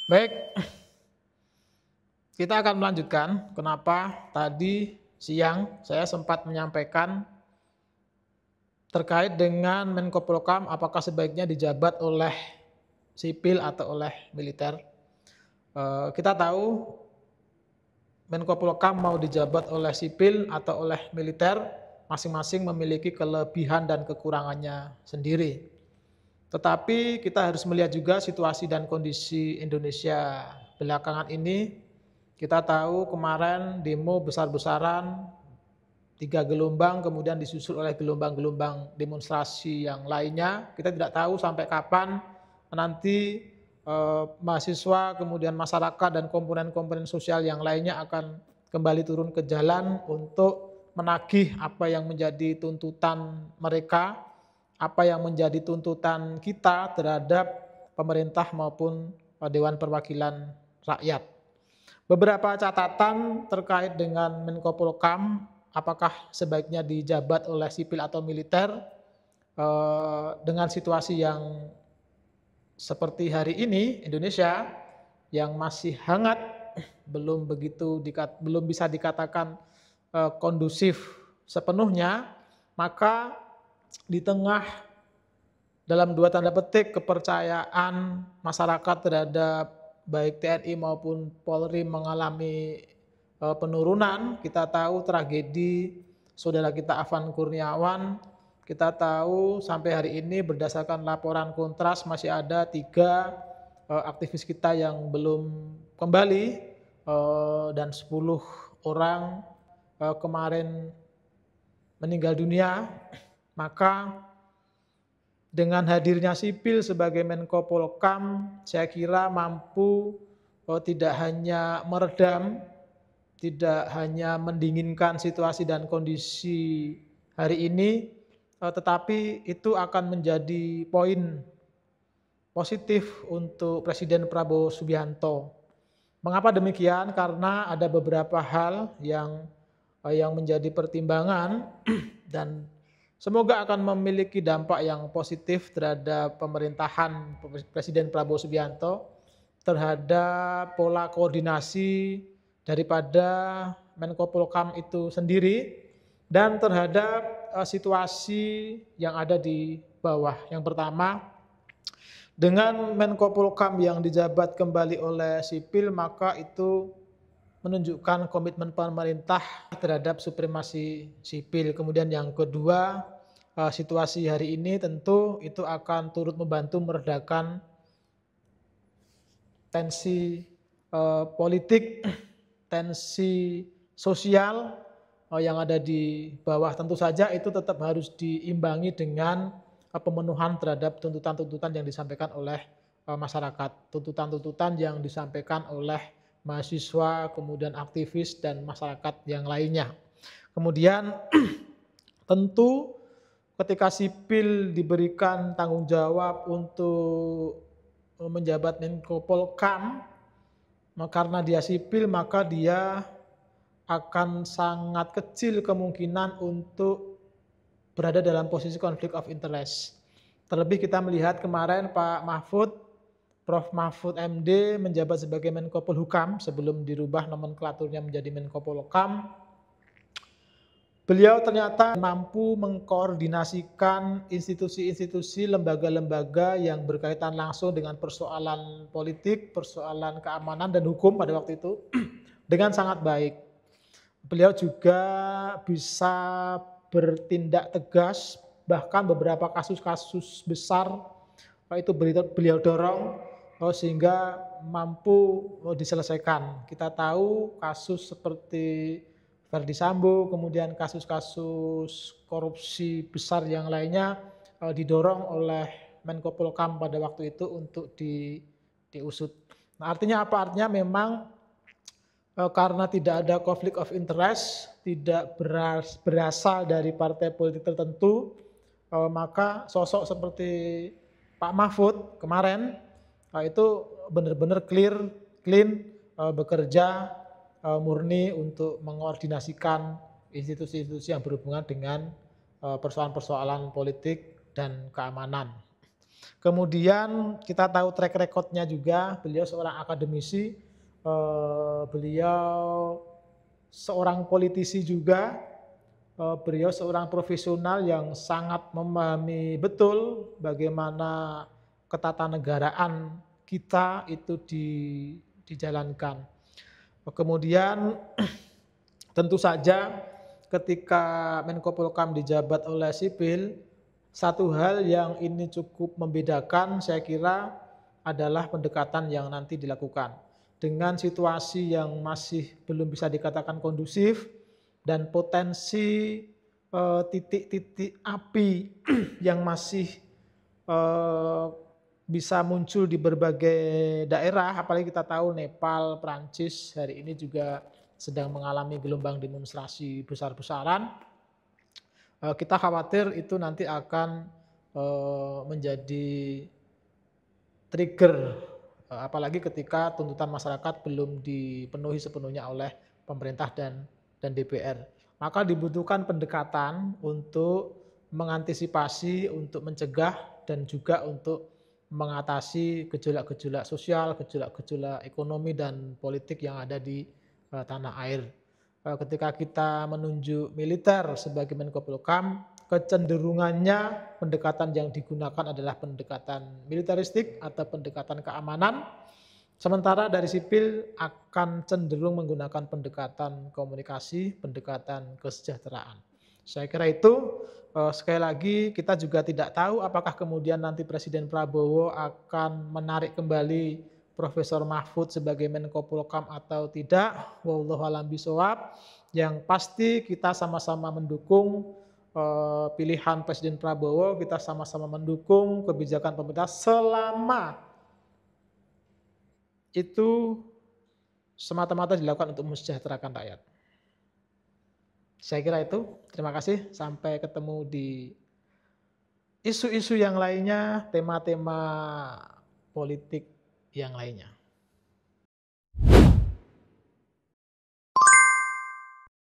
Baik, kita akan melanjutkan kenapa tadi siang saya sempat menyampaikan terkait dengan Menko Polhukam apakah sebaiknya dijabat oleh sipil atau oleh militer. Kita tahu Menko Polhukam mau dijabat oleh sipil atau oleh militer, masing-masing memiliki kelebihan dan kekurangannya sendiri. Tetapi kita harus melihat juga situasi dan kondisi Indonesia belakangan ini. Kita tahu kemarin demo besar-besaran, 3 gelombang, kemudian disusul oleh gelombang-gelombang demonstrasi yang lainnya. Kita tidak tahu sampai kapan nanti mahasiswa, kemudian masyarakat dan komponen-komponen sosial yang lainnya akan kembali turun ke jalan untuk menagih apa yang menjadi tuntutan mereka, apa yang menjadi tuntutan kita terhadap pemerintah maupun Dewan Perwakilan Rakyat. Beberapa catatan terkait dengan Menko Polhukam, apakah sebaiknya dijabat oleh sipil atau militer, dengan situasi yang seperti hari ini Indonesia yang masih hangat, belum bisa dikatakan kondusif sepenuhnya, maka di tengah dalam dua tanda petik kepercayaan masyarakat terhadap baik TNI maupun Polri mengalami penurunan. Kita tahu tragedi saudara kita Afan Kurniawan, kita tahu sampai hari ini berdasarkan laporan Kontras masih ada 3 aktivis kita yang belum kembali, dan 10 orang kemarin meninggal dunia. Maka dengan hadirnya sipil sebagai Menko Polhukam, saya kira mampu tidak hanya meredam, tidak hanya mendinginkan situasi dan kondisi hari ini, tetapi itu akan menjadi poin positif untuk Presiden Prabowo Subianto. Mengapa demikian? Karena ada beberapa hal yang menjadi pertimbangan dan semoga akan memiliki dampak yang positif terhadap pemerintahan Presiden Prabowo Subianto, terhadap pola koordinasi daripada Menko Polhukam itu sendiri, dan terhadap situasi yang ada di bawah. Yang pertama, dengan Menko Polhukam yang dijabat kembali oleh sipil, maka itu menunjukkan komitmen pemerintah terhadap supremasi sipil. Kemudian yang kedua, situasi hari ini tentu itu akan turut membantu meredakan tensi politik, tensi sosial yang ada di bawah. Tentu saja itu tetap harus diimbangi dengan pemenuhan terhadap tuntutan-tuntutan yang disampaikan oleh masyarakat, tuntutan-tuntutan yang disampaikan oleh mahasiswa, kemudian aktivis dan masyarakat yang lainnya. Kemudian tentu ketika sipil diberikan tanggung jawab untuk menjabat Menko Polhukam, karena dia sipil maka dia akan sangat kecil kemungkinan untuk berada dalam posisi konflik of interest. Terlebih kita melihat kemarin Prof. Mahfud MD menjabat sebagai Menko Polhukam sebelum dirubah nomenklaturnya menjadi Menko Polhukam. Beliau ternyata mampu mengkoordinasikan institusi-institusi, lembaga-lembaga yang berkaitan langsung dengan persoalan politik, persoalan keamanan dan hukum pada waktu itu dengan sangat baik. Beliau juga bisa bertindak tegas, bahkan beberapa kasus-kasus besar itu beliau dorong sehingga mampu diselesaikan. Kita tahu kasus seperti Verdi Sambo, kemudian kasus-kasus korupsi besar yang lainnya didorong oleh Menko Polhukam pada waktu itu untuk diusut. Nah, artinya apa? Artinya memang karena tidak ada konflik of interest, tidak berasal dari partai politik tertentu, maka sosok seperti Pak Mahfud kemarin itu benar-benar clean, bekerja murni untuk mengkoordinasikan institusi-institusi yang berhubungan dengan persoalan-persoalan politik dan keamanan. Kemudian kita tahu track record-nya juga, beliau seorang akademisi, beliau seorang politisi juga, beliau seorang profesional yang sangat memahami betul bagaimana ketatanegaraan kita itu dijalankan. Kemudian tentu saja ketika Menko Polhukam dijabat oleh sipil, satu hal yang ini cukup membedakan saya kira adalah pendekatan yang nanti dilakukan. Dengan situasi yang masih belum bisa dikatakan kondusif dan potensi titik-titik api yang masih bisa muncul di berbagai daerah, apalagi kita tahu Nepal, Prancis hari ini juga sedang mengalami gelombang demonstrasi besar-besaran. Kita khawatir itu nanti akan menjadi trigger, apalagi ketika tuntutan masyarakat belum dipenuhi sepenuhnya oleh pemerintah dan DPR. Maka dibutuhkan pendekatan untuk mengantisipasi, untuk mencegah, dan juga untuk mengatasi gejolak-gejolak sosial, gejolak-gejolak ekonomi dan politik yang ada di tanah air. Ketika kita menunjuk militer sebagai Menko Polhukam, kecenderungannya pendekatan yang digunakan adalah pendekatan militeristik atau pendekatan keamanan, sementara dari sipil akan cenderung menggunakan pendekatan komunikasi, pendekatan kesejahteraan. Saya kira itu. Sekali lagi kita juga tidak tahu apakah kemudian nanti Presiden Prabowo akan menarik kembali Profesor Mahfud sebagai Menko Polhukam atau tidak. Wallahu a'lam bishawab. Yang pasti kita sama-sama mendukung pilihan Presiden Prabowo, kita sama-sama mendukung kebijakan pemerintah selama itu semata-mata dilakukan untuk mensejahterakan rakyat. Saya kira itu. Terima kasih. Sampai ketemu di isu-isu yang lainnya, tema-tema politik yang lainnya.